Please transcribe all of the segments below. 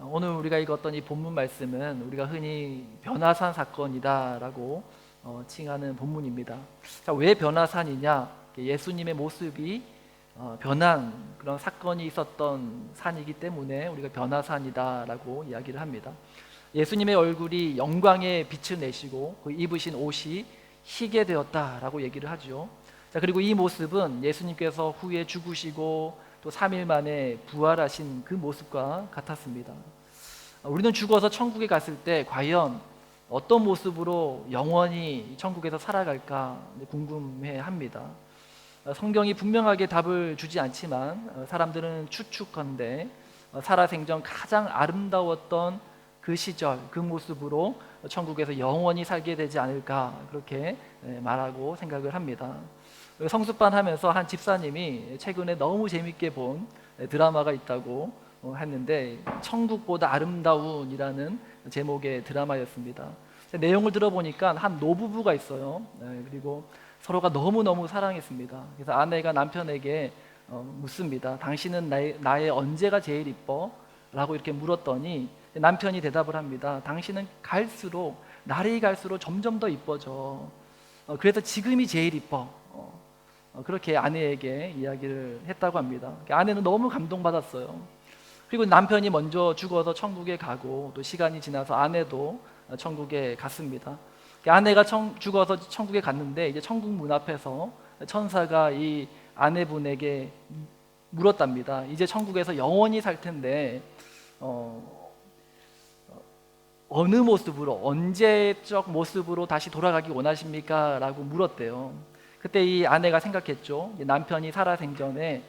오늘 우리가 읽었던 이 본문 말씀은 우리가 흔히 변화산 사건이다라고 칭하는 본문입니다. 자, 왜 변화산이냐? 예수님의 모습이 변한 그런 사건이 있었던 산이기 때문에 우리가 변화산이다라고 이야기를 합니다. 예수님의 얼굴이 영광의 빛을 내시고 그 입으신 옷이 희게 되었다라고 얘기를 하죠. 자, 그리고 이 모습은 예수님께서 후에 죽으시고 또 3일 만에 부활하신 그 모습과 같았습니다. 우리는 죽어서 천국에 갔을 때 과연 어떤 모습으로 영원히 천국에서 살아갈까 궁금해합니다. 성경이 분명하게 답을 주지 않지만 사람들은 추측컨대 살아생전 가장 아름다웠던 그 시절, 그 모습으로 천국에서 영원히 살게 되지 않을까 그렇게 말하고 생각을 합니다. 성수반 하면서 한 집사님이 최근에 너무 재밌게 본 드라마가 있다고 했는데 천국보다 아름다운이라는 제목의 드라마였습니다. 내용을 들어보니까 한 노부부가 있어요. 그리고 서로가 너무너무 사랑했습니다. 그래서 아내가 남편에게 묻습니다. 당신은 나의 언제가 제일 이뻐? 라고 이렇게 물었더니 남편이 대답을 합니다. 당신은 날이 갈수록 점점 더 이뻐져. 그래서 지금이 제일 이뻐. 그렇게 아내에게 이야기를 했다고 합니다. 아내는 너무 감동받았어요. 그리고 남편이 먼저 죽어서 천국에 가고 또 시간이 지나서 아내도 천국에 갔습니다. 아내가 죽어서 천국에 갔는데 이제 천국 문 앞에서 천사가 이 아내분에게 물었답니다. 이제 천국에서 영원히 살 텐데 어느 모습으로, 언제적 모습으로 다시 돌아가기 원하십니까? 라고 물었대요. 그때 이 아내가 생각했죠. 남편이 살아생전에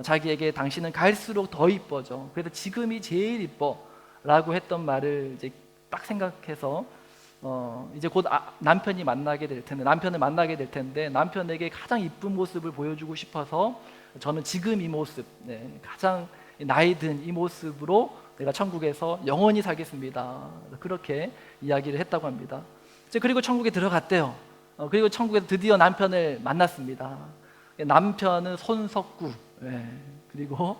자기에게 당신은 갈수록 더 이뻐져. 그래서 지금이 제일 이뻐. 라고 했던 말을 이제 딱 생각해서 이제 곧 남편을 만나게 될 텐데 남편에게 가장 이쁜 모습을 보여주고 싶어서 저는 지금 이 모습, 가장 나이 든 이 모습으로 내가 천국에서 영원히 살겠습니다. 그렇게 이야기를 했다고 합니다. 그리고 천국에 들어갔대요. 그리고 천국에서 드디어 남편을 만났습니다. 남편은 손석구. 그리고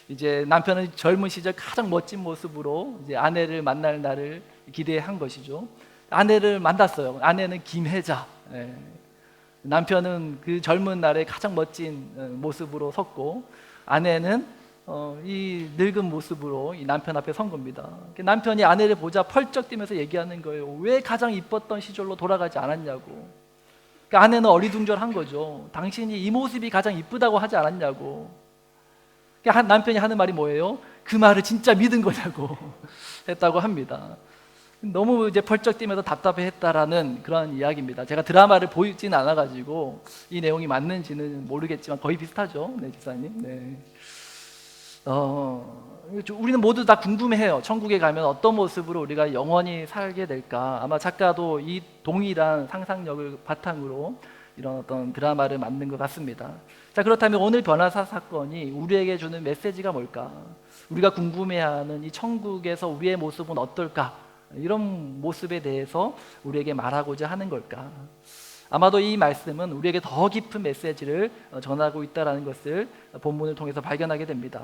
이제 남편은 젊은 시절 가장 멋진 모습으로 이제 아내를 만날 날을 기대한 것이죠. 아내를 만났어요. 아내는 김혜자. 남편은 그 젊은 날에 가장 멋진 모습으로 섰고 아내는 이 늙은 모습으로 이 남편 앞에 선 겁니다. 남편이 아내를 보자 펄쩍 뛰면서 얘기하는 거예요. 왜 가장 이뻤던 시절로 돌아가지 않았냐고. 아내는 어리둥절한 거죠. 당신이 이 모습이 가장 이쁘다고 하지 않았냐고. 남편이 하는 말이 뭐예요? 그 말을 진짜 믿은 거냐고 했다고 합니다. 너무 이제 펄쩍 뛰면서 답답해했다라는 그런 이야기입니다. 제가 드라마를 보이진 않아가지고 이 내용이 맞는지는 모르겠지만 거의 비슷하죠, 집사님. 네. 우리는 모두 다 궁금해해요. 천국에 가면 어떤 모습으로 우리가 영원히 살게 될까? 아마 작가도 이 동일한 상상력을 바탕으로 이런 어떤 드라마를 만든 것 같습니다. 자, 그렇다면 오늘 변화사 사건이 우리에게 주는 메시지가 뭘까? 우리가 궁금해하는 이 천국에서 우리의 모습은 어떨까? 이런 모습에 대해서 우리에게 말하고자 하는 걸까? 아마도 이 말씀은 우리에게 더 깊은 메시지를 전하고 있다는 것을 본문을 통해서 발견하게 됩니다.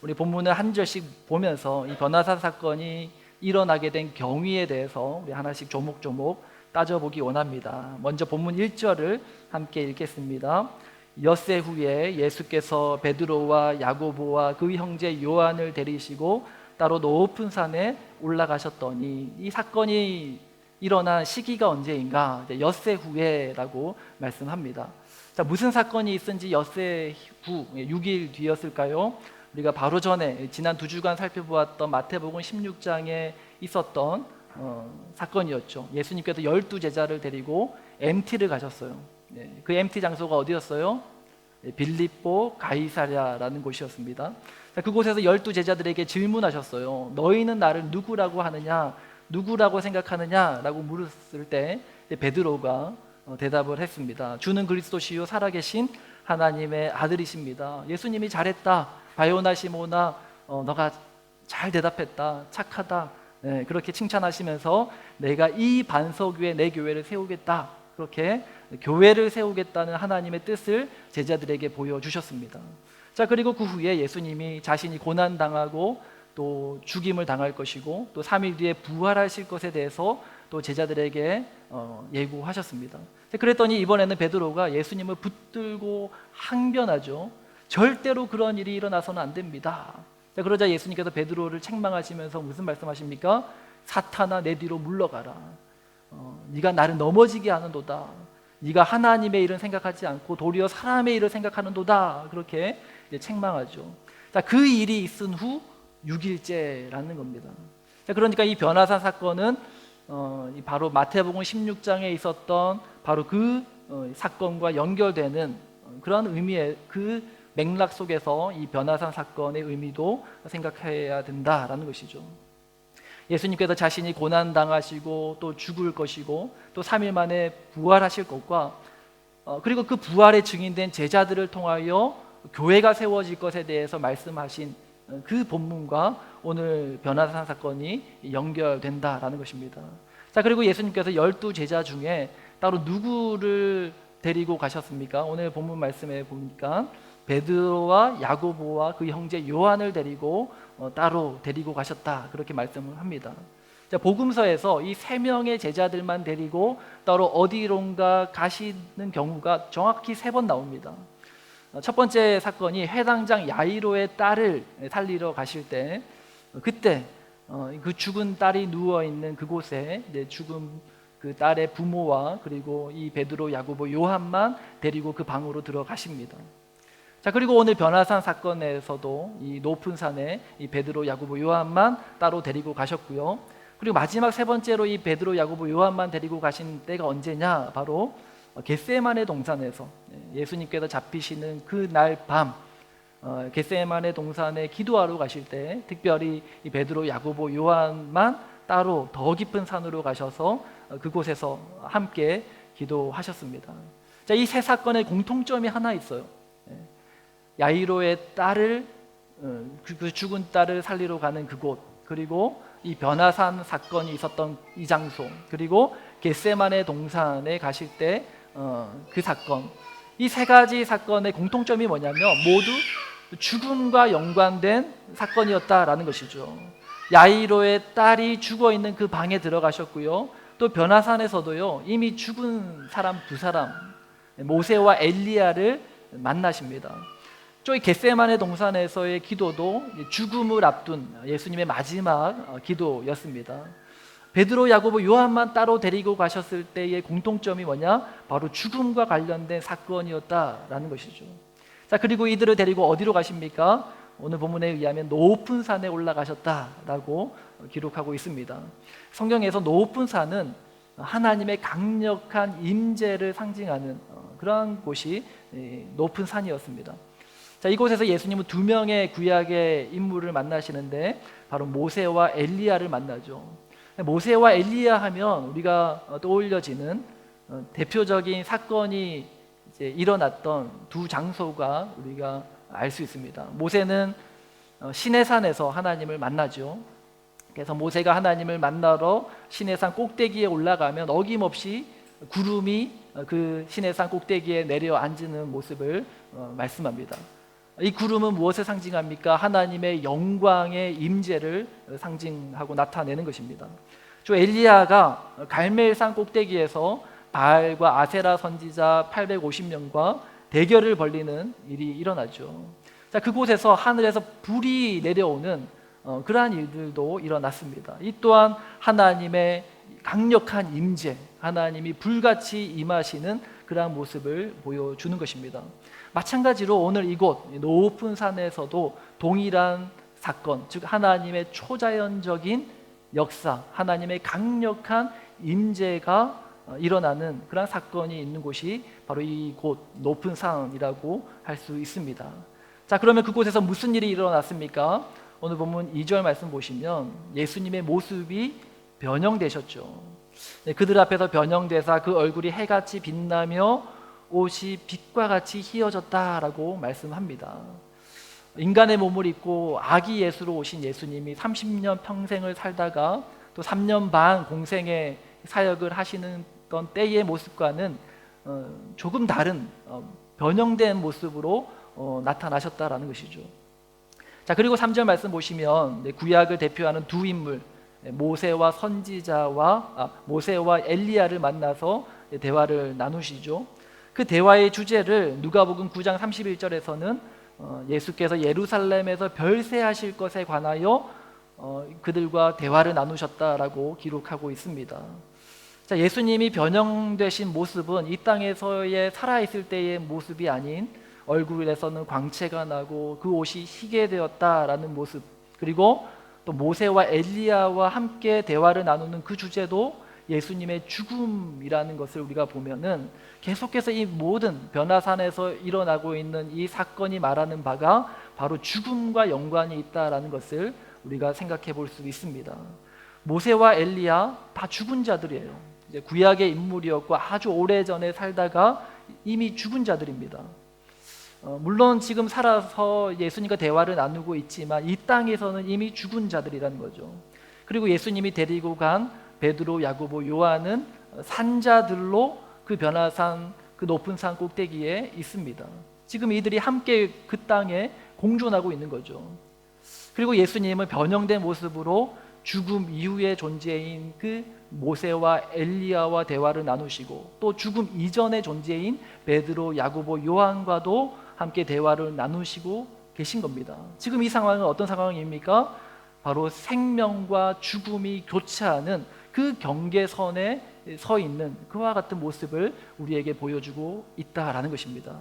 우리 본문을 한 절씩 보면서 이 변화사 사건이 일어나게 된 경위에 대해서 우리 하나씩 조목조목 따져보기 원합니다. 먼저 본문 1절을 함께 읽겠습니다. 엿새 후에 예수께서 베드로와 야고보와 그 형제 요한을 데리시고 따로 높은 산에 올라가셨더니, 이 사건이 일어난 시기가 언제인가? 엿새 후에라고 말씀합니다. 자, 무슨 사건이 있은지 엿새 후 6일 뒤였을까요? 우리가 바로 전에 지난 2주간 살펴보았던 마태복음 16장에 있었던 사건이었죠. 예수님께서 12제자를 데리고 MT를 가셨어요. 그 MT 장소가 어디였어요? 빌립보 가이사랴라는 곳이었습니다. 그곳에서 12제자들에게 질문하셨어요. 너희는 나를 누구라고 하느냐? 누구라고 생각하느냐? 라고 물었을 때 베드로가 대답을 했습니다. 주는 그리스도시요 살아계신 하나님의 아들이십니다. 예수님이 잘했다. 바요나 시모나, 너가 잘 대답했다. 착하다. 그렇게 칭찬하시면서 내가 이 반석 위에 내 교회를 세우겠다. 그렇게 교회를 세우겠다는 하나님의 뜻을 제자들에게 보여주셨습니다. 자, 그리고 그 후에 예수님이 자신이 고난당하고 또 죽임을 당할 것이고 또 3일 뒤에 부활하실 것에 대해서 또 제자들에게 예고하셨습니다. 그랬더니 이번에는 베드로가 예수님을 붙들고 항변하죠. 절대로 그런 일이 일어나서는 안 됩니다. 그러자 예수님께서 베드로를 책망하시면서 무슨 말씀하십니까? 사탄아, 내 뒤로 물러가라. 네가 나를 넘어지게 하는도다. 네가 하나님의 일은 생각하지 않고 도리어 사람의 일을 생각하는도다. 그렇게 책망하죠. 자, 그 일이 있은 후 6일째라는 겁니다. 자, 그러니까 이 변화산 사건은 바로 마태복음 16장에 있었던 바로 그 사건과 연결되는 그런 의미의 그 맥락 속에서 이 변화산 사건의 의미도 생각해야 된다라는 것이죠. 예수님께서 자신이 고난당하시고 또 죽을 것이고 또 3일 만에 부활하실 것과 그리고 그 부활의 증인된 제자들을 통하여 교회가 세워질 것에 대해서 말씀하신 그 본문과 오늘 변화산 사건이 연결된다라는 것입니다. 자, 그리고 예수님께서 12제자 중에 따로 누구를 데리고 가셨습니까? 오늘 본문 말씀에 보니까 베드로와 야고보와 그 형제 요한을 데리고 따로 데리고 가셨다, 그렇게 말씀을 합니다. 자, 복음서에서 이 3명의 제자들만 데리고 따로 어디론가 가시는 경우가 정확히 3번 나옵니다. 첫 번째 사건이 회당장 야이로의 딸을 살리러 가실 때, 그때 그 죽은 딸이 누워 있는 그곳에 죽은 그 딸의 부모와 그리고 이 베드로, 야고보, 요한만 데리고 그 방으로 들어가십니다. 자, 그리고 오늘 변화산 사건에서도 이 높은 산에 이 베드로, 야고보, 요한만 따로 데리고 가셨고요. 그리고 마지막 3번째로 이 베드로, 야고보, 요한만 데리고 가신 때가 언제냐? 바로 겟세마네 동산에서 예수님께서 잡히시는 그날 밤 겟세마네 동산에 기도하러 가실 때 특별히 이 베드로, 야고보, 요한만 따로 더 깊은 산으로 가셔서 그곳에서 함께 기도하셨습니다. 자, 이 세 사건의 공통점이 하나 있어요. 야이로의 딸을 그 죽은 딸을 살리러 가는 그곳, 그리고 이 변화산 사건이 있었던 이 장소, 그리고 겟세마네 동산에 가실 때 그 사건, 이 세 가지 사건의 공통점이 뭐냐면 모두 죽음과 연관된 사건이었다라는 것이죠. 야이로의 딸이 죽어 있는 그 방에 들어가셨고요. 또 변화산에서도요, 이미 죽은 사람 2사람, 모세와 엘리야를 만나십니다. 저희 겟세마네 동산에서의 기도도 죽음을 앞둔 예수님의 마지막 기도였습니다. 베드로, 야고보, 요한만 따로 데리고 가셨을 때의 공통점이 뭐냐? 바로 죽음과 관련된 사건이었다라는 것이죠. 자, 그리고 이들을 데리고 어디로 가십니까? 오늘 본문에 의하면 높은 산에 올라가셨다라고 기록하고 있습니다. 성경에서 높은 산은 하나님의 강력한 임재를 상징하는 그러한 곳이 높은 산이었습니다. 자, 이곳에서 예수님은 2명의 구약의 인물을 만나시는데 바로 모세와 엘리야를 만나죠. 모세와 엘리야 하면 우리가 떠올려지는 대표적인 사건이 이제 일어났던 2 장소가 우리가 알 수 있습니다. 모세는 시내산에서 하나님을 만나죠. 그래서 모세가 하나님을 만나러 시내산 꼭대기에 올라가면 어김없이 구름이 그 시내산 꼭대기에 내려앉는 모습을 말씀합니다. 이 구름은 무엇을 상징합니까? 하나님의 영광의 임재를 상징하고 나타내는 것입니다. 저 엘리야가 갈멜산 꼭대기에서 바알과 아세라 선지자 850명과 대결을 벌이는 일이 일어나죠. 자, 그곳에서 하늘에서 불이 내려오는 그러한 일들도 일어났습니다. 이 또한 하나님의 강력한 임재, 하나님이 불같이 임하시는 그러한 모습을 보여주는 것입니다. 마찬가지로 오늘 이곳 높은 산에서도 동일한 사건, 즉 하나님의 초자연적인 역사, 하나님의 강력한 임재가 일어나는 그런 사건이 있는 곳이 바로 이곳 높은 산이라고 할 수 있습니다. 자, 그러면 그곳에서 무슨 일이 일어났습니까? 오늘 본문 2절 말씀 보시면 예수님의 모습이 변형되셨죠. 그들 앞에서 변형되사 그 얼굴이 해같이 빛나며 옷이 빛과 같이 희어졌다라고 말씀합니다. 인간의 몸을 입고 아기 예수로 오신 예수님이 30년 평생을 살다가 또 3년 반 공생의 사역을 하시는 때의 모습과는 조금 다른 변형된 모습으로 나타나셨다라는 것이죠. 자, 그리고 3절 말씀 보시면 구약을 대표하는 두 인물, 모세와 엘리야를 만나서 대화를 나누시죠. 그 대화의 주제를 누가복음 9장 31절에서는 예수께서 예루살렘에서 별세하실 것에 관하여 그들과 대화를 나누셨다라고 기록하고 있습니다. 자, 예수님이 변형되신 모습은 이 땅에서의 살아있을 때의 모습이 아닌 얼굴에서는 광채가 나고 그 옷이 희게 되었다라는 모습, 그리고 또 모세와 엘리야와 함께 대화를 나누는 그 주제도 예수님의 죽음이라는 것을 우리가 보면은 계속해서 이 모든 변화산에서 일어나고 있는 이 사건이 말하는 바가 바로 죽음과 연관이 있다라는 것을 우리가 생각해 볼 수 있습니다. 모세와 엘리야 다 죽은 자들이에요. 이제 구약의 인물이었고 아주 오래전에 살다가 이미 죽은 자들입니다. 물론 지금 살아서 예수님과 대화를 나누고 있지만 이 땅에서는 이미 죽은 자들이라는 거죠. 그리고 예수님이 데리고 간 베드로, 야고보, 요한은 산자들로 그 변화산, 그 높은 산 꼭대기에 있습니다. 지금 이들이 함께 그 땅에 공존하고 있는 거죠. 그리고 예수님은 변형된 모습으로 죽음 이후의 존재인 그 모세와 엘리야와 대화를 나누시고 또 죽음 이전의 존재인 베드로, 야고보, 요한과도 함께 대화를 나누시고 계신 겁니다. 지금 이 상황은 어떤 상황입니까? 바로 생명과 죽음이 교차하는 그 경계선에 서 있는 그와 같은 모습을 우리에게 보여주고 있다라는 것입니다.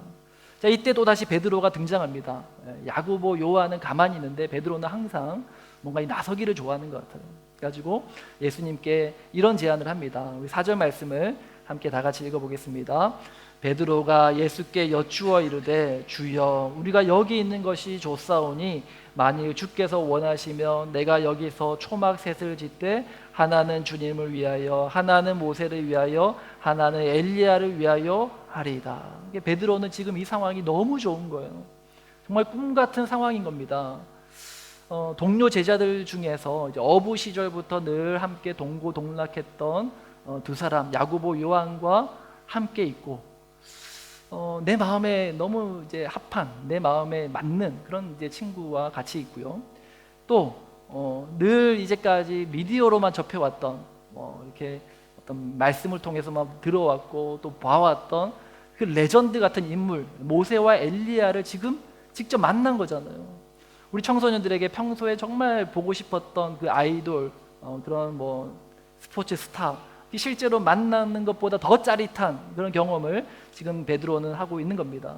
자, 이때 또다시 베드로가 등장합니다. 야고보, 요한은 가만히 있는데 베드로는 항상 뭔가 이 나서기를 좋아하는 것 같아요. 그래가지고 예수님께 이런 제안을 합니다. 우리 4절 말씀을 함께 다 같이 읽어보겠습니다. 베드로가 예수께 여쭈어 이르되 주여 우리가 여기 있는 것이 좋사오니 만일 주께서 원하시면 내가 여기서 초막셋을 짓되 하나는 주님을 위하여 하나는 모세를 위하여 하나는 엘리야를 위하여 하리이다. 베드로는 지금 이 상황이 너무 좋은 거예요. 정말 꿈 같은 상황인 겁니다. 동료 제자들 중에서 이제 어부 시절부터 늘 함께 동고동락했던 두 사람 야고보, 요한과 함께 있고 내 마음에 너무 이제 합한, 내 마음에 맞는 그런 이제 친구와 같이 있고요. 또 늘 이제까지 미디어로만 접해왔던 이렇게 어떤 말씀을 통해서만 들어왔고 또 봐왔던 그 레전드 같은 인물 모세와 엘리야를 지금 직접 만난 거잖아요. 우리 청소년들에게 평소에 정말 보고 싶었던 그 아이돌, 그런 스포츠 스타, 실제로 만나는 것보다 더 짜릿한 그런 경험을 지금 베드로는 하고 있는 겁니다.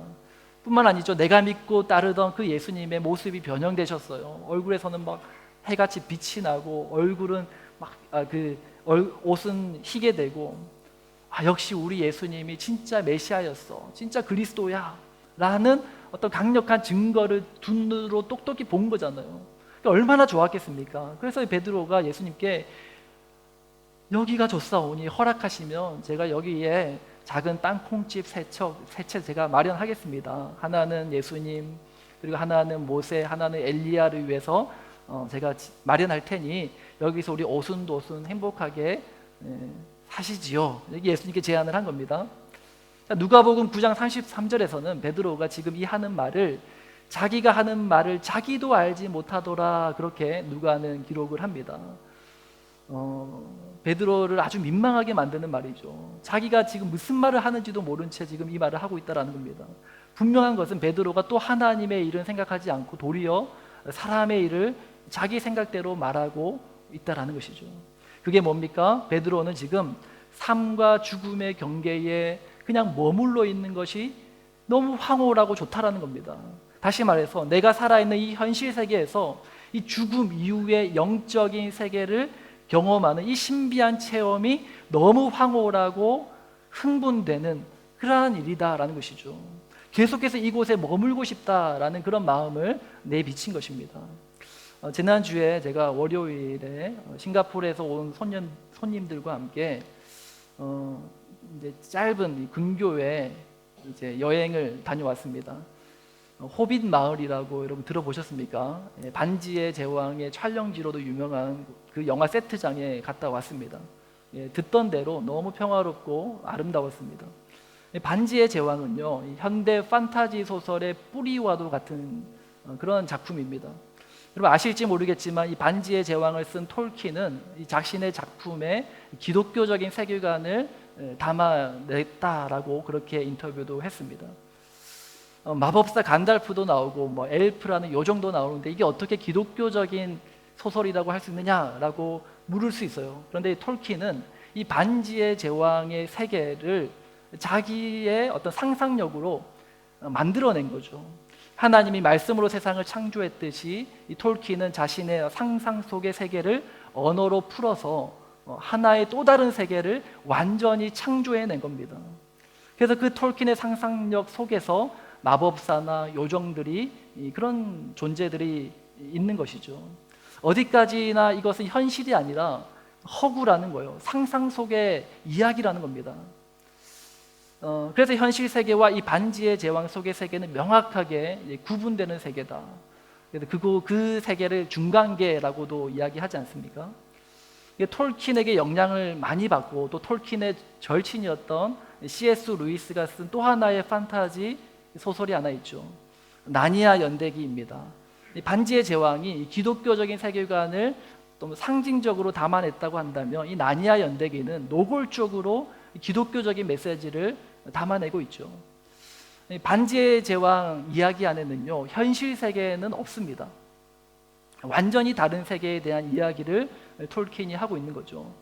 뿐만 아니죠. 내가 믿고 따르던 그 예수님의 모습이 변형되셨어요. 얼굴에서는 막 해같이 빛이 나고 얼굴은 막 옷은 희게 되고 역시 우리 예수님이 진짜 메시아였어, 진짜 그리스도야 라는 어떤 강력한 증거를 두 눈으로 똑똑히 본 거잖아요. 그러니까 얼마나 좋았겠습니까? 그래서 베드로가 예수님께 여기가 좋사오니 허락하시면 제가 여기에 작은 땅콩집 세 채 제가 마련하겠습니다. 하나는 예수님, 그리고 하나는 모세, 하나는 엘리야를 위해서 제가 마련할 테니 여기서 우리 오순도순 행복하게 사시지요. 예수님께 제안을 한 겁니다. 누가복음 9장 33절에서는 베드로가 지금 이 하는 말을 자기가 하는 말을 자기도 알지 못하더라 그렇게 누가는 기록을 합니다. 베드로를 아주 민망하게 만드는 말이죠. 자기가 지금 무슨 말을 하는지도 모른 채 지금 이 말을 하고 있다는 겁니다. 분명한 것은 베드로가 또 하나님의 일은 생각하지 않고 도리어 사람의 일을 자기 생각대로 말하고 있다는 것이죠. 그게 뭡니까? 베드로는 지금 삶과 죽음의 경계에 그냥 머물러 있는 것이 너무 황홀하고 좋다라는 겁니다. 다시 말해서 내가 살아있는 이 현실 세계에서 이 죽음 이후의 영적인 세계를 경험하는 이 신비한 체험이 너무 황홀하고 흥분되는 그러한 일이다라는 것이죠. 계속해서 이곳에 머물고 싶다라는 그런 마음을 내비친 것입니다. 지난주에 제가 월요일에 싱가포르에서 온 손님들과 함께 이제 짧은 근교에 이제 여행을 다녀왔습니다. 호빗 마을이라고 여러분 들어보셨습니까? 반지의 제왕의 촬영지로도 유명한 그 영화 세트장에 갔다 왔습니다. 듣던 대로 너무 평화롭고 아름다웠습니다. 반지의 제왕은요, 현대 판타지 소설의 뿌리와도 같은 그런 작품입니다. 여러분 아실지 모르겠지만 이 반지의 제왕을 쓴 톨킨은 이 자신의 작품에 기독교적인 세계관을 담아냈다라고 그렇게 인터뷰도 했습니다. 마법사 간달프도 나오고 뭐 엘프라는 요정도 나오는데 이게 어떻게 기독교적인 소설이라고 할 수 있느냐라고 물을 수 있어요. 그런데 이 톨킨은 이 반지의 제왕의 세계를 자기의 어떤 상상력으로 만들어낸 거죠. 하나님이 말씀으로 세상을 창조했듯이 이 톨킨은 자신의 상상 속의 세계를 언어로 풀어서 하나의 또 다른 세계를 완전히 창조해낸 겁니다. 그래서 그 톨킨의 상상력 속에서 마법사나 요정들이 그런 존재들이 있는 것이죠. 어디까지나 이것은 현실이 아니라 허구라는 거예요. 상상 속의 이야기라는 겁니다. 그래서 현실 세계와 이 반지의 제왕 속의 세계는 명확하게 구분되는 세계다. 그래서 그 세계를 중간계라고도 이야기하지 않습니까? 톨킨에게 영향을 많이 받고 또 톨킨의 절친이었던 C.S. 루이스가 쓴 또 하나의 판타지 소설이 하나 있죠. 나니아 연대기입니다. 이 반지의 제왕이 기독교적인 세계관을 또 상징적으로 담아냈다고 한다면 이 나니아 연대기는 노골적으로 기독교적인 메시지를 담아내고 있죠. 반지의 제왕 이야기 안에는요, 현실 세계는 없습니다. 완전히 다른 세계에 대한 이야기를 톨킨이 하고 있는 거죠.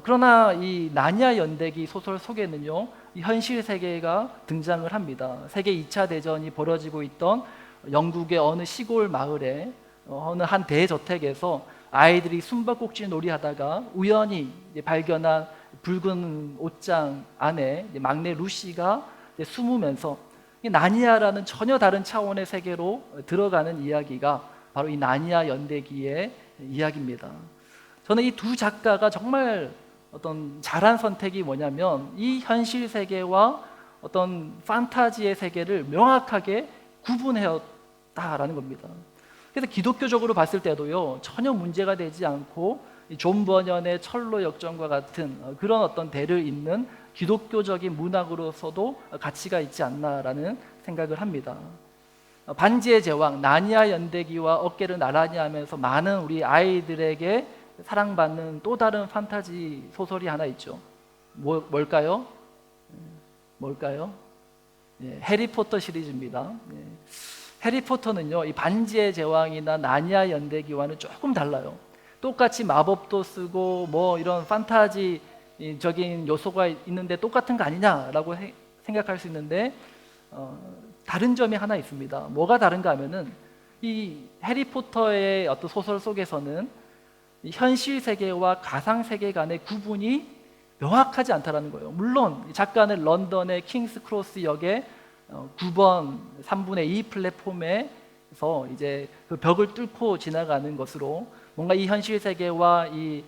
그러나 이 나니아 연대기 소설 속에는요, 이 현실 세계가 등장을 합니다. 세계 2차 대전이 벌어지고 있던 영국의 어느 시골 마을에 어느 한 대저택에서 아이들이 숨바꼭질 놀이하다가 우연히 발견한 붉은 옷장 안에 막내 루시가 숨으면서 나니아라는 전혀 다른 차원의 세계로 들어가는 이야기가 바로 이 나니아 연대기의 이야기입니다. 저는 이 두 작가가 정말 어떤 잘한 선택이 뭐냐면 이 현실 세계와 어떤 판타지의 세계를 명확하게 구분해왔다라는 겁니다. 그래서 기독교적으로 봤을 때도요, 전혀 문제가 되지 않고 존 버년의 철로 역정과 같은 그런 어떤 대를 잇는 기독교적인 문학으로서도 가치가 있지 않나라는 생각을 합니다. 반지의 제왕, 나니아 연대기와 어깨를 나란히 하면서 많은 우리 아이들에게 사랑받는 또 다른 판타지 소설이 하나 있죠. 뭘까요? 뭘까요? 해리포터 시리즈입니다. 해리포터는요, 이 반지의 제왕이나 나니아 연대기와는 조금 달라요. 똑같이 마법도 쓰고 뭐 이런 판타지적인 요소가 있는데 똑같은 거 아니냐라고 생각할 수 있는데 다른 점이 하나 있습니다. 뭐가 다른가 하면은 이 해리포터의 어떤 소설 속에서는 이 현실 세계와 가상 세계 간의 구분이 명확하지 않다라는 거예요. 물론 작가는 런던의 킹스 크로스 역에 9번 3분의 2 플랫폼에서 이제 그 벽을 뚫고 지나가는 것으로 뭔가 이 현실 세계와 이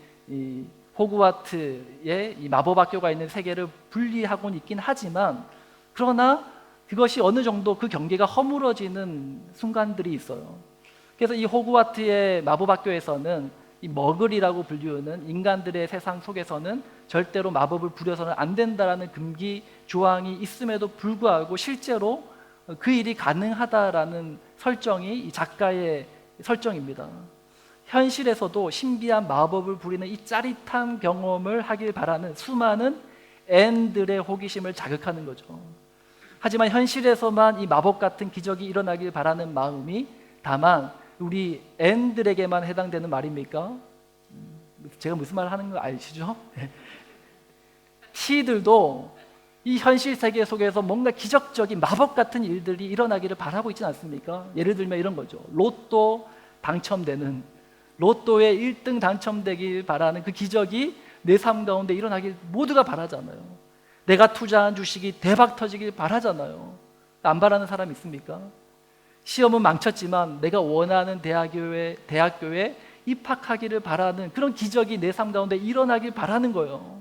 호그와트의 이 마법학교가 있는 세계를 분리하고는 있긴 하지만 그러나 그것이 어느 정도 그 경계가 허물어지는 순간들이 있어요. 그래서 이 호그와트의 마법학교에서는 이 머글이라고 불리우는 인간들의 세상 속에서는 절대로 마법을 부려서는 안 된다라는 금기 조항이 있음에도 불구하고 실제로 그 일이 가능하다라는 설정이 이 작가의 설정입니다. 현실에서도 신비한 마법을 부리는 이 짜릿한 경험을 하길 바라는 수많은 앤들의 호기심을 자극하는 거죠. 하지만 현실에서만 이 마법 같은 기적이 일어나길 바라는 마음이 다만 우리 앤들에게만 해당되는 말입니까? 제가 무슨 말 하는 거 아시죠? 시들도 이 현실 세계 속에서 뭔가 기적적인 마법 같은 일들이 일어나기를 바라고 있지 않습니까? 예를 들면 이런 거죠. 로또 당첨되는, 로또에 1등 당첨되길 바라는 그 기적이 내 삶 가운데 일어나길 모두가 바라잖아요. 내가 투자한 주식이 대박 터지길 바라잖아요. 안 바라는 사람 있습니까? 시험은 망쳤지만 내가 원하는 대학교에 입학하기를 바라는 그런 기적이 내 삶 가운데 일어나길 바라는 거예요.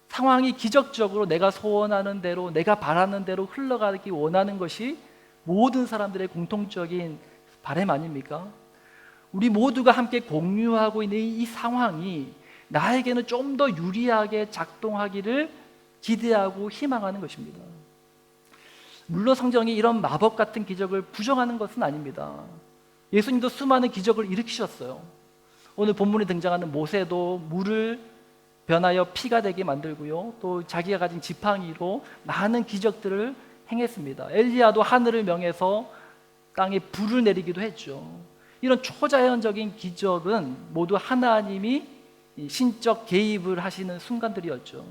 상황이 기적적으로 내가 소원하는 대로, 내가 바라는 대로 흘러가기 원하는 것이 모든 사람들의 공통적인 바람 아닙니까? 우리 모두가 함께 공유하고 있는 이 상황이 나에게는 좀 더 유리하게 작동하기를 기대하고 희망하는 것입니다. 물론 성경이 이런 마법 같은 기적을 부정하는 것은 아닙니다. 예수님도 수많은 기적을 일으키셨어요. 오늘 본문에 등장하는 모세도 물을 변하여 피가 되게 만들고요, 또 자기가 가진 지팡이로 많은 기적들을 행했습니다. 엘리야도 하늘을 명해서 땅에 불을 내리기도 했죠. 이런 초자연적인 기적은 모두 하나님이 신적 개입을 하시는 순간들이었죠.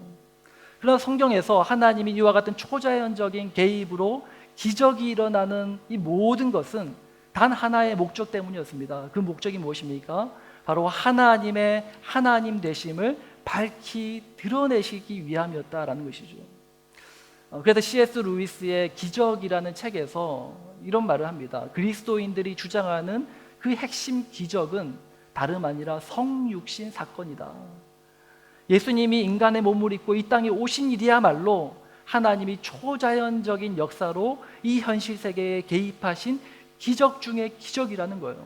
그러나 성경에서 하나님이 이와 같은 초자연적인 개입으로 기적이 일어나는 이 모든 것은 단 하나의 목적 때문이었습니다. 그 목적이 무엇입니까? 바로 하나님의 하나님 되심을 밝히 드러내시기 위함이었다라는 것이죠. 그래서 C.S. 루이스의 기적이라는 책에서 이런 말을 합니다. 그리스도인들이 주장하는 그 핵심 기적은 다름 아니라 성육신 사건이다. 예수님이 인간의 몸을 입고 이 땅에 오신 일이야말로 하나님이 초자연적인 역사로 이 현실 세계에 개입하신 기적 중의 기적이라는 거예요.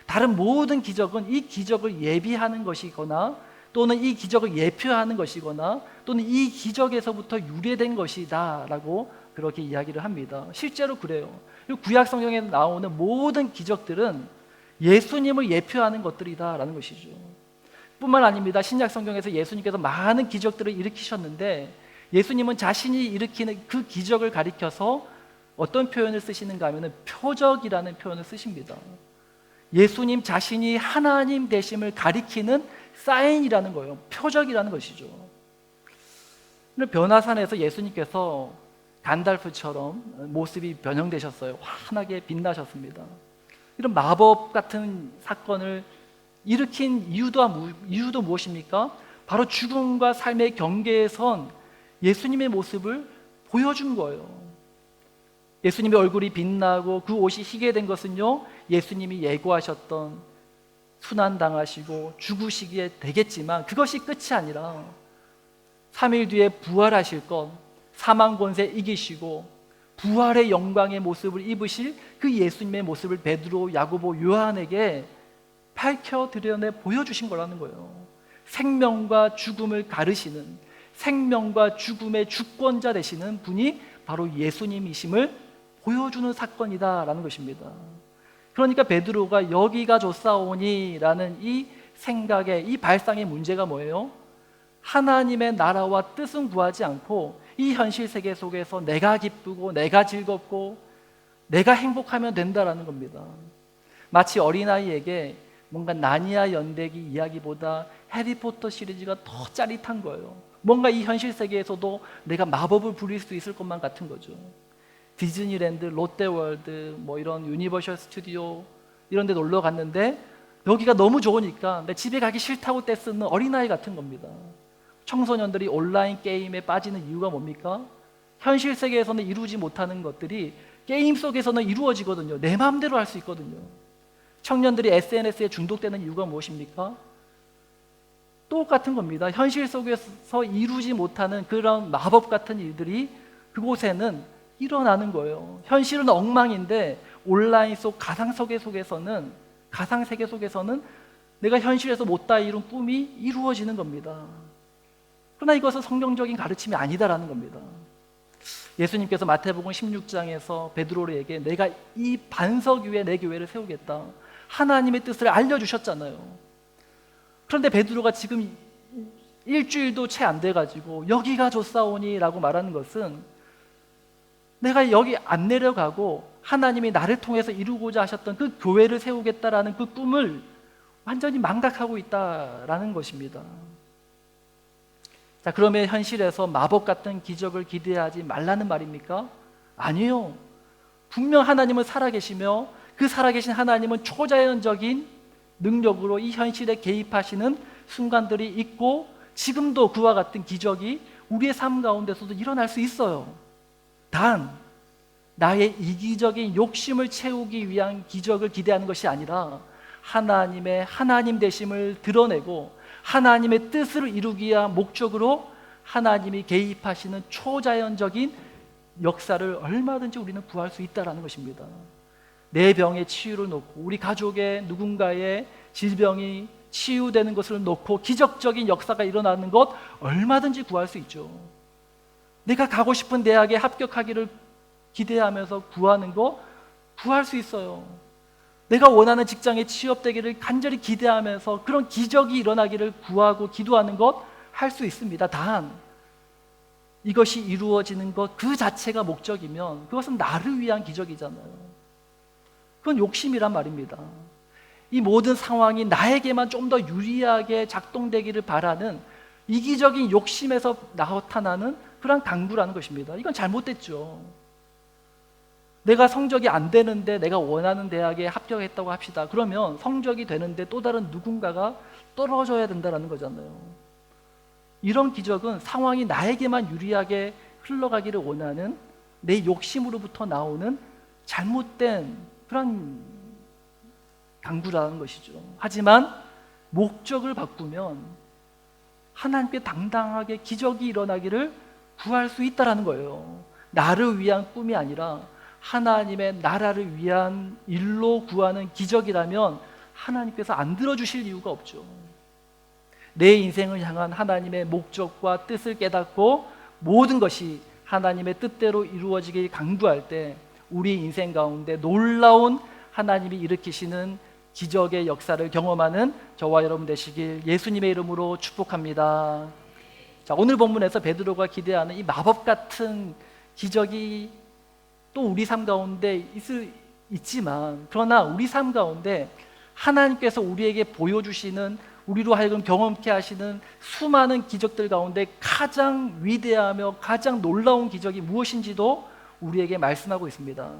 다른 모든 기적은 이 기적을 예비하는 것이거나 또는 이 기적을 예표하는 것이거나 또는 이 기적에서부터 유래된 것이다 라고 그렇게 이야기를 합니다. 실제로 그래요. 구약 성경에 나오는 모든 기적들은 예수님을 예표하는 것들이다 라는 것이죠. 뿐만 아닙니다. 신약 성경에서 예수님께서 많은 기적들을 일으키셨는데 예수님은 자신이 일으키는 그 기적을 가리켜서 어떤 표현을 쓰시는가 하면 표적이라는 표현을 쓰십니다. 예수님 자신이 하나님 되심을 가리키는 사인이라는 거예요. 표적이라는 것이죠. 변화산에서 예수님께서 간달프처럼 모습이 변형되셨어요. 환하게 빛나셨습니다. 이런 마법 같은 사건을 일으킨 이유도 무엇입니까? 바로 죽음과 삶의 경계에 선 예수님의 모습을 보여준 거예요. 예수님의 얼굴이 빛나고 그 옷이 희게 된 것은요, 예수님이 예고하셨던 순환당하시고 죽으시기에 되겠지만 그것이 끝이 아니라 3일 뒤에 부활하실 것, 사망 권세 이기시고 부활의 영광의 모습을 입으실 그 예수님의 모습을 베드로, 야고보, 요한에게 밝혀 드러내 보여주신 거라는 거예요. 생명과 죽음을 가르시는, 생명과 죽음의 주권자 되시는 분이 바로 예수님이심을 보여주는 사건이다라는 것입니다. 그러니까 베드로가 여기가 좋사오니라는 이 생각의, 이 발상의 문제가 뭐예요? 하나님의 나라와 뜻은 구하지 않고 이 현실 세계 속에서 내가 기쁘고 내가 즐겁고 내가 행복하면 된다라는 겁니다. 마치 어린아이에게 뭔가 나니아 연대기 이야기보다 해리포터 시리즈가 더 짜릿한 거예요. 뭔가 이 현실 세계에서도 내가 마법을 부릴 수 있을 것만 같은 거죠. 디즈니랜드, 롯데월드, 뭐 이런 유니버셜 스튜디오 이런 데 놀러 갔는데 여기가 너무 좋으니까 내 집에 가기 싫다고 떼쓰는 어린아이 같은 겁니다. 청소년들이 온라인 게임에 빠지는 이유가 뭡니까? 현실 세계에서는 이루지 못하는 것들이 게임 속에서는 이루어지거든요. 내 마음대로 할 수 있거든요. 청년들이 SNS에 중독되는 이유가 무엇입니까? 똑같은 겁니다. 현실 속에서 이루지 못하는 그런 마법 같은 일들이 그곳에는 일어나는 거예요. 현실은 엉망인데 온라인 속 가상세계 속에서는 내가 현실에서 못다 이룬 꿈이 이루어지는 겁니다. 그러나 이것은 성경적인 가르침이 아니다라는 겁니다. 예수님께서 마태복음 16장에서 베드로에게 내가 이 반석 위에 내 교회를 세우겠다, 하나님의 뜻을 알려주셨잖아요. 그런데 베드로가 지금 일주일도 채 안 돼가지고 여기가 좋사오니 라고 말하는 것은 내가 여기 안 내려가고 하나님이 나를 통해서 이루고자 하셨던 그 교회를 세우겠다라는 그 꿈을 완전히 망각하고 있다라는 것입니다. 자, 그러면 현실에서 마법 같은 기적을 기대하지 말라는 말입니까? 아니요. 분명 하나님은 살아계시며 그 살아계신 하나님은 초자연적인 능력으로 이 현실에 개입하시는 순간들이 있고 지금도 그와 같은 기적이 우리의 삶 가운데서도 일어날 수 있어요. 단 나의 이기적인 욕심을 채우기 위한 기적을 기대하는 것이 아니라 하나님의 하나님 되심을 드러내고 하나님의 뜻을 이루기 위한 목적으로 하나님이 개입하시는 초자연적인 역사를 얼마든지 우리는 구할 수 있다는 것입니다. 내 병의 치유를 놓고 우리 가족의 누군가의 질병이 치유되는 것을 놓고 기적적인 역사가 일어나는 것 얼마든지 구할 수 있죠. 내가 가고 싶은 대학에 합격하기를 기대하면서 구하는 거 구할 수 있어요. 내가 원하는 직장에 취업되기를 간절히 기대하면서 그런 기적이 일어나기를 구하고 기도하는 것 할 수 있습니다. 단 이것이 이루어지는 것 그 자체가 목적이면 그것은 나를 위한 기적이잖아요. 그건 욕심이란 말입니다. 이 모든 상황이 나에게만 좀 더 유리하게 작동되기를 바라는 이기적인 욕심에서 나타나는 그런 강구라는 것입니다. 이건 잘못됐죠. 내가 성적이 안 되는데 내가 원하는 대학에 합격했다고 합시다. 그러면 성적이 되는데 또 다른 누군가가 떨어져야 된다는 거잖아요. 이런 기적은 상황이 나에게만 유리하게 흘러가기를 원하는 내 욕심으로부터 나오는 잘못된 그런 강구라는 것이죠. 하지만 목적을 바꾸면 하나님께 당당하게 기적이 일어나기를 구할 수 있다는 거예요. 나를 위한 꿈이 아니라 하나님의 나라를 위한 일로 구하는 기적이라면 하나님께서 안 들어주실 이유가 없죠. 내 인생을 향한 하나님의 목적과 뜻을 깨닫고 모든 것이 하나님의 뜻대로 이루어지길 간구할 때 우리 인생 가운데 놀라운 하나님이 일으키시는 기적의 역사를 경험하는 저와 여러분 되시길 예수님의 이름으로 축복합니다. 자, 오늘 본문에서 베드로가 기대하는 이 마법 같은 기적이 또 우리 삶 가운데 있지만 그러나 우리 삶 가운데 하나님께서 우리에게 보여주시는 우리로 하여금 경험케 하시는 수많은 기적들 가운데 가장 위대하며 가장 놀라운 기적이 무엇인지도 우리에게 말씀하고 있습니다.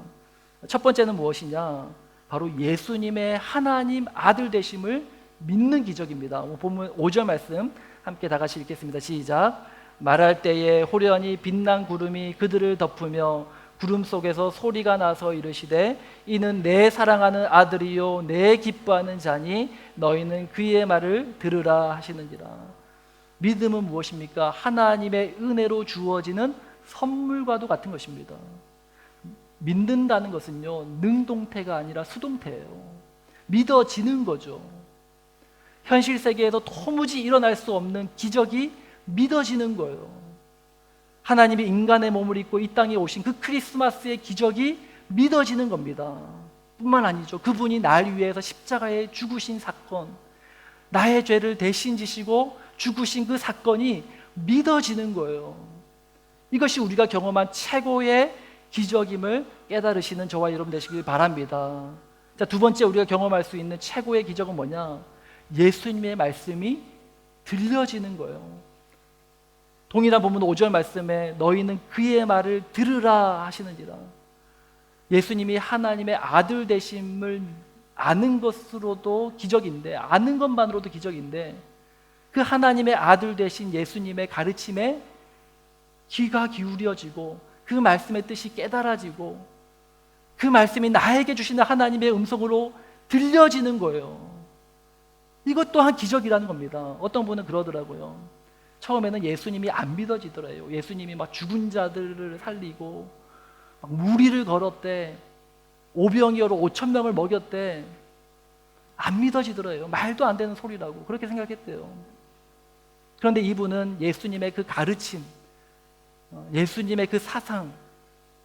첫 번째는 무엇이냐? 바로 예수님의 하나님 아들 되심을 믿는 기적입니다. 본문 5절 말씀 함께 다 같이 읽겠습니다. 시작. 말할 때에 호련히 빛난 구름이 그들을 덮으며 구름 속에서 소리가 나서 이르시되 이는 내 사랑하는 아들이요 내 기뻐하는 자니 너희는 그의 말을 들으라 하시는지라. 믿음은 무엇입니까? 하나님의 은혜로 주어지는 선물과도 같은 것입니다. 믿는다는 것은요 능동태가 아니라 수동태예요. 믿어지는 거죠. 현실 세계에서 도무지 일어날 수 없는 기적이 믿어지는 거예요. 하나님이 인간의 몸을 입고 이 땅에 오신 그 크리스마스의 기적이 믿어지는 겁니다. 뿐만 아니죠. 그분이 날 위해서 십자가에 죽으신 사건, 나의 죄를 대신 지시고 죽으신 그 사건이 믿어지는 거예요. 이것이 우리가 경험한 최고의 기적임을 깨달으시는 저와 여러분 되시길 바랍니다. 자, 두 번째 우리가 경험할 수 있는 최고의 기적은 뭐냐? 예수님의 말씀이 들려지는 거예요. 동일한 본문 5절 말씀에 너희는 그의 말을 들으라 하시는지라. 예수님이 하나님의 아들 되심을 아는 것으로도 기적인데, 아는 것만으로도 기적인데, 그 하나님의 아들 되신 예수님의 가르침에 귀가 기울여지고 그 말씀의 뜻이 깨달아지고 그 말씀이 나에게 주시는 하나님의 음성으로 들려지는 거예요. 이것 또한 기적이라는 겁니다. 어떤 분은 그러더라고요. 처음에는 예수님이 안 믿어지더래요. 예수님이 막 죽은 자들을 살리고 막 무리를 걸었대. 오병이어로 5,000명을 먹였대. 안 믿어지더래요. 말도 안 되는 소리라고 그렇게 생각했대요. 그런데 이분은 예수님의 그 가르침, 예수님의 그 사상,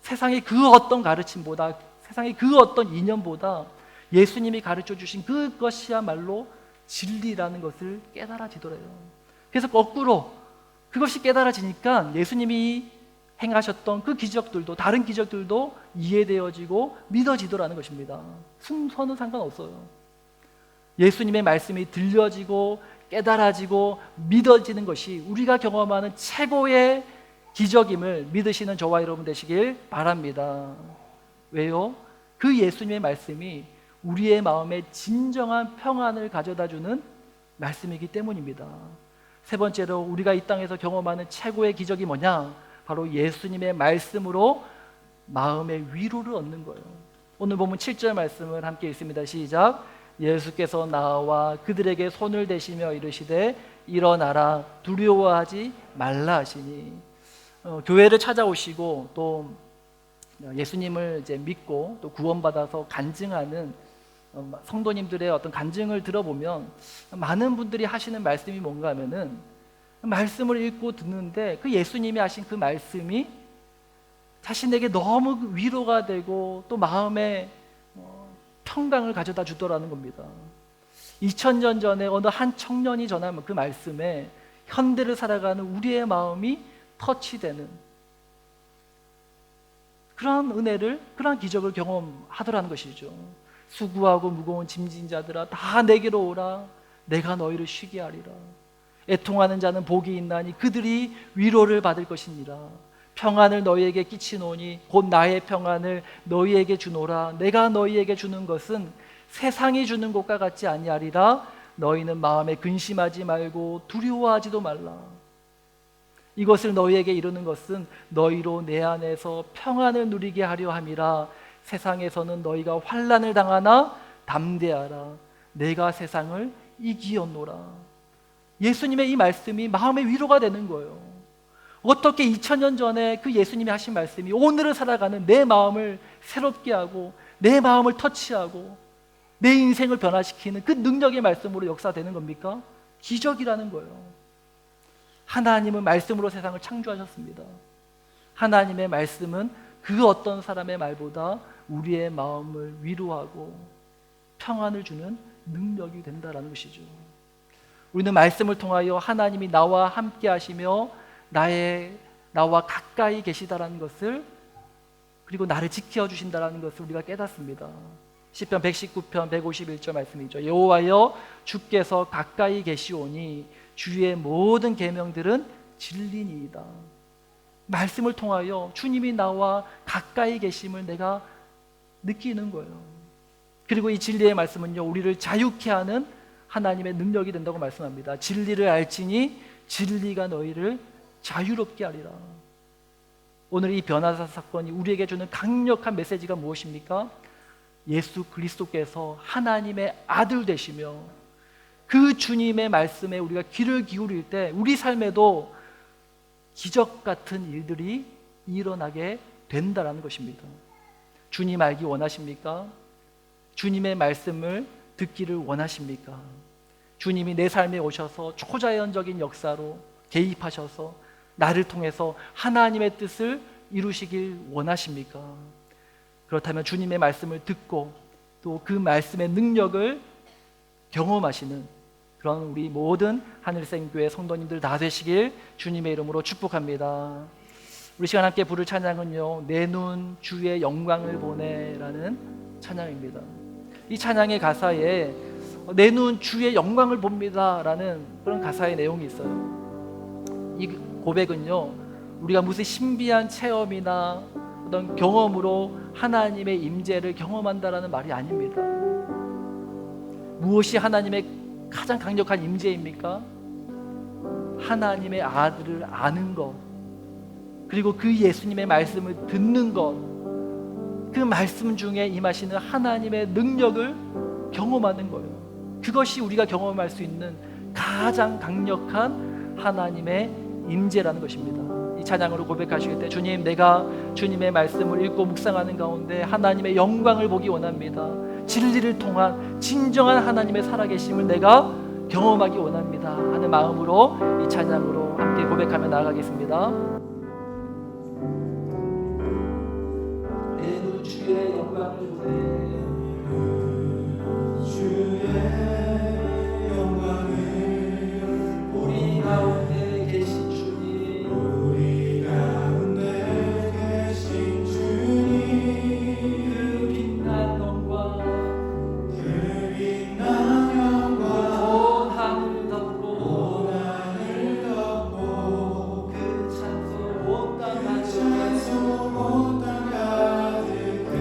세상의 그 어떤 가르침보다, 세상의 그 어떤 이념보다 예수님이 가르쳐 주신 그것이야말로 진리라는 것을 깨달아지더래요. 그래서 거꾸로 그것이 깨달아지니까 예수님이 행하셨던 그 기적들도, 다른 기적들도 이해되어지고 믿어지더라는 것입니다. 순서는 상관없어요. 예수님의 말씀이 들려지고 깨달아지고 믿어지는 것이 우리가 경험하는 최고의 기적임을 믿으시는 저와 여러분 되시길 바랍니다. 왜요? 그 예수님의 말씀이 우리의 마음에 진정한 평안을 가져다주는 말씀이기 때문입니다. 세 번째로 우리가 이 땅에서 경험하는 최고의 기적이 뭐냐? 바로 예수님의 말씀으로 마음의 위로를 얻는 거예요. 오늘 보면 7절 말씀을 함께 읽습니다. 시작. 예수께서 나와 그들에게 손을 대시며 이르시되 일어나라 두려워하지 말라 하시니. 교회를 찾아오시고 또 예수님을 이제 믿고 또 구원받아서 간증하는 성도님들의 어떤 간증을 들어보면 많은 분들이 하시는 말씀이 뭔가 하면은 말씀을 읽고 듣는데 그 예수님이 하신 그 말씀이 자신에게 너무 위로가 되고 또 마음에 평강을 가져다 주더라는 겁니다. 2000년 전에 어느 한 청년이 전한 그 말씀에 현대를 살아가는 우리의 마음이 터치되는 그러한 은혜를, 그러한 기적을 경험하더라는 것이죠. 수고하고 무거운 짐진 자들아 다 내게로 오라. 내가 너희를 쉬게 하리라. 애통하는 자는 복이 있나니 그들이 위로를 받을 것이니라. 평안을 너희에게 끼치노니 곧 나의 평안을 너희에게 주노라. 내가 너희에게 주는 것은 세상이 주는 것과 같지 아니하리라. 너희는 마음에 근심하지 말고 두려워하지도 말라. 이것을 너희에게 이루는 것은 너희로 내 안에서 평안을 누리게 하려 함이라. 세상에서는 너희가 환난을 당하나 담대하라. 내가 세상을 이기었노라. 예수님의 이 말씀이 마음의 위로가 되는 거예요. 어떻게 2000년 전에 그 예수님이 하신 말씀이 오늘을 살아가는 내 마음을 새롭게 하고 내 마음을 터치하고 내 인생을 변화시키는 그 능력의 말씀으로 역사되는 겁니까? 기적이라는 거예요. 하나님은 말씀으로 세상을 창조하셨습니다. 하나님의 말씀은 그 어떤 사람의 말보다 우리의 마음을 위로하고 평안을 주는 능력이 된다는 것이죠. 우리는 말씀을 통하여 하나님이 나와 함께 하시며 나와 가까이 계시다라는 것을, 그리고 나를 지켜주신다라는 것을 우리가 깨닫습니다. 시편 119편 151절 말씀이죠. 여호와여 주께서 가까이 계시오니 주의 모든 계명들은 진리니이다. 말씀을 통하여 주님이 나와 가까이 계심을 내가 느끼는 거예요. 그리고 이 진리의 말씀은요, 우리를 자유케 하는 하나님의 능력이 된다고 말씀합니다. 진리를 알지니 진리가 너희를 자유롭게 하리라. 오늘 이 변화사 사건이 우리에게 주는 강력한 메시지가 무엇입니까? 예수 그리스도께서 하나님의 아들 되시며 그 주님의 말씀에 우리가 귀를 기울일 때 우리 삶에도 기적 같은 일들이 일어나게 된다는 것입니다. 주님 알기 원하십니까? 주님의 말씀을 듣기를 원하십니까? 주님이 내 삶에 오셔서 초자연적인 역사로 개입하셔서 나를 통해서 하나님의 뜻을 이루시길 원하십니까? 그렇다면 주님의 말씀을 듣고 또 그 말씀의 능력을 경험하시는 그런 우리 모든 하늘생교회 성도님들 다 되시길 주님의 이름으로 축복합니다. 우리 시간 함께 부를 찬양은요, 내 눈 주의 영광을 보네라는 찬양입니다. 이 찬양의 가사에 내 눈 주의 영광을 봅니다라는 그런 가사의 내용이 있어요. 이 고백은요, 우리가 무슨 신비한 체험이나 어떤 경험으로 하나님의 임재를 경험한다라는 말이 아닙니다. 무엇이 하나님의 가장 강력한 임재입니까? 하나님의 아들을 아는 것, 그리고 그 예수님의 말씀을 듣는 것, 그 말씀 중에 임하시는 하나님의 능력을 경험하는 거예요. 그것이 우리가 경험할 수 있는 가장 강력한 하나님의 임재라는 것입니다. 이 찬양으로 고백하실 때, 주님, 내가 주님의 말씀을 읽고 묵상하는 가운데 하나님의 영광을 보기 원합니다. 진리를 통한 진정한 하나님의 살아계심을 내가 경험하기 원합니다 하는 마음으로 이 찬양으로 함께 고백하며 나아가겠습니다. 내 눈 주의 영광을 보네. 주의 영광을 우리 가운데 계신 주님, 우리 가운데 계신 주님, 그 빛난 영광, 그 빛난 영광 온 하늘 덮고 그 찬송 온 땅 가득해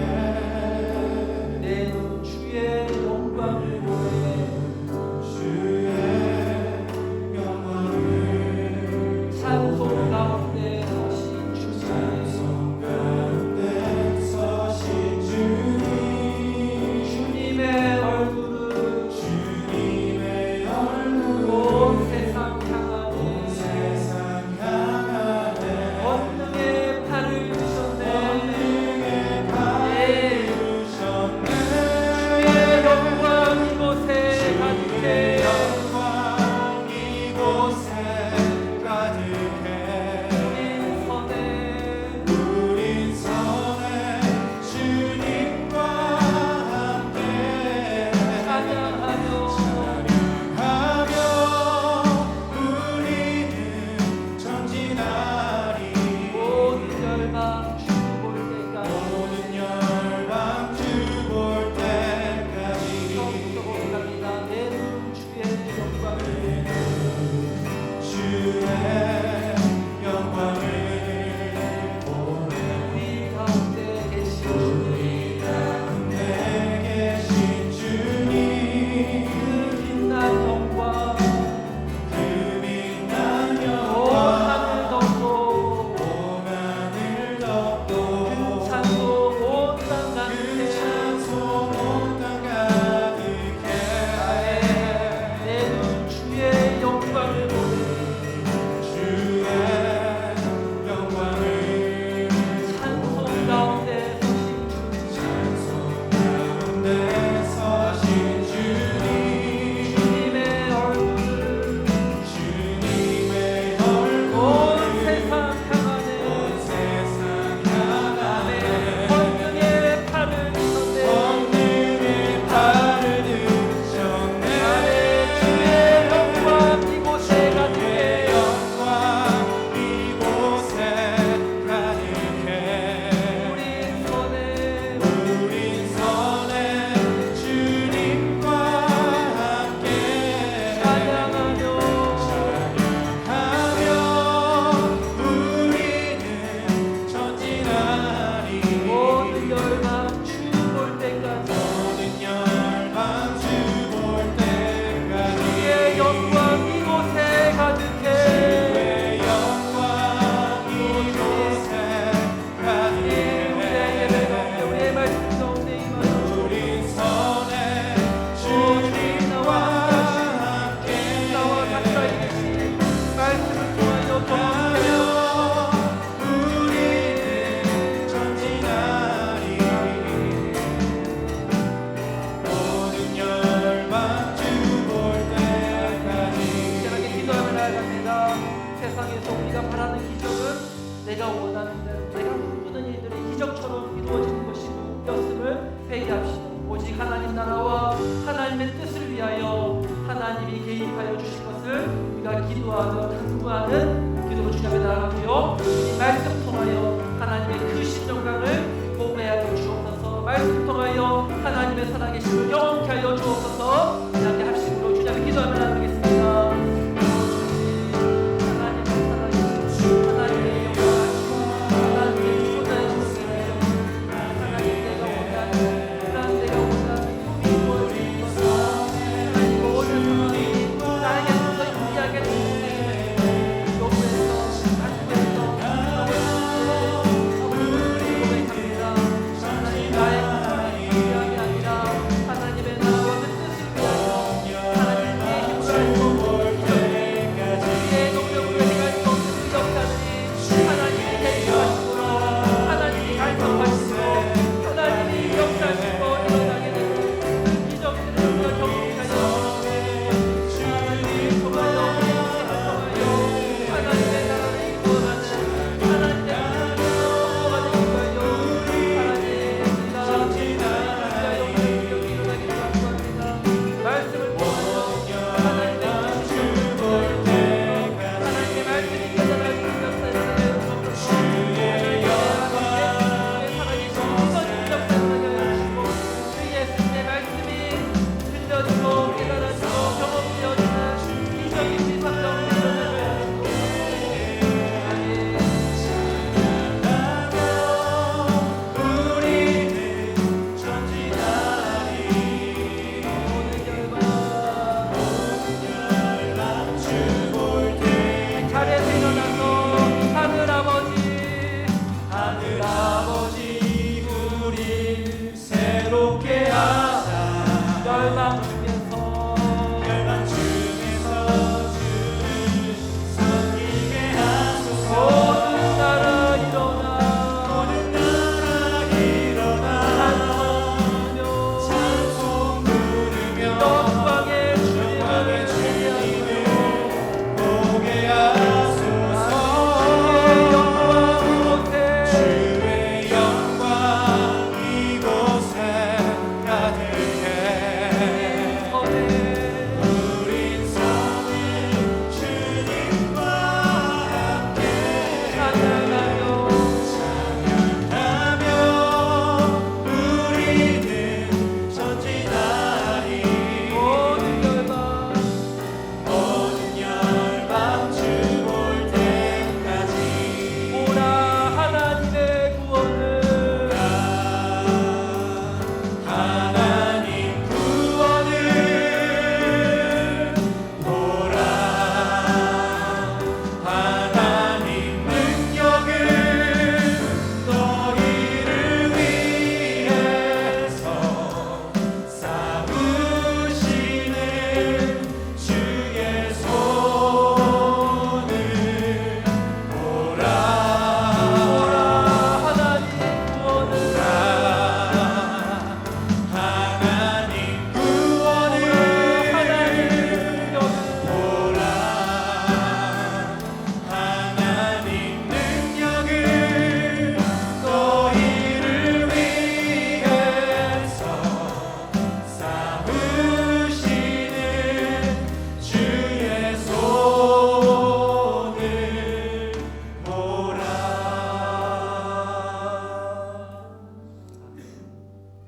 세상에서 우리가 바라는 기적은 내가 원하는 대로, 내가 꿈꾸는 일들이 기적처럼 이루어지는 것이었음을 회개합시다. 오직 하나님 나라와 하나님의 뜻을 위하여 하나님이 개입하여 주실 것을 우리가 기도하며 간구하는